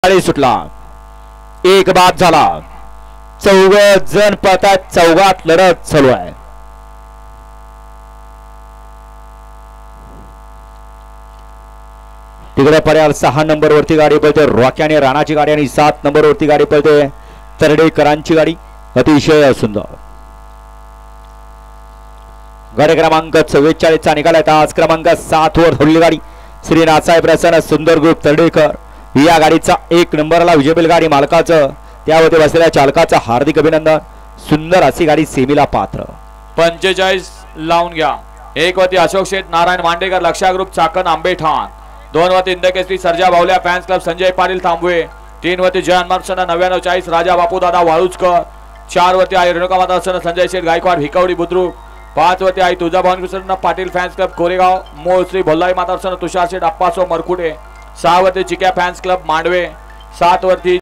गाडी सुटला, एक बाद झाला। चौघ जण पळतात, चौघात लढत चालू आहे। तिकडे पर्याल 6 नंबर वरती गाडी पळते रॉकी आणि राणाची गाडी, आणि 7 नंबर वरती गाडी पळते तरडेकरांची गाडी। अतिशय सुंदर गाडी क्रमांक 44 चा निकालाय। तास क्रमांक 7 वर धरली गाडी श्री नाथसाहेब प्रसन्न सुंदर ग्रुप तरडेकर या गाडीचा 1 नंबरला विजयबेल गाडी मालकाचं त्यावरती बसलेल्या चालकाचं हार्दिक अभिनंदन। सुंदर अशी गाडी सेमीला पात्र। 45 लावून घ्या। 1 वरती अशोक शेठ नारायण मांडेकर लक्षा ग्रुप चाकण आंबेठाण, 2 वरती इंदकेसरी सर्जा बावल्या फॅन्स क्लब संजय पाटील थांबवे, 3 वरती जय हनुमान सेना 9940 राजा बापू दादा वाळुजकर, 4 वरती आई रेणुका माता सेना संजय शेठ गायकवाड भिकवडी बुद्रुक, 5 वरती आई तुळजाभवानी प्रसन्न पाटील फॅन्स क्लब कोरेगाव मूळ श्री भोल्लाई माता सेना तुषार शेठ अप्पासो मरकुटे, 6 वरती चिक्या फॅन्स क्लब मांडवे, 7 वरती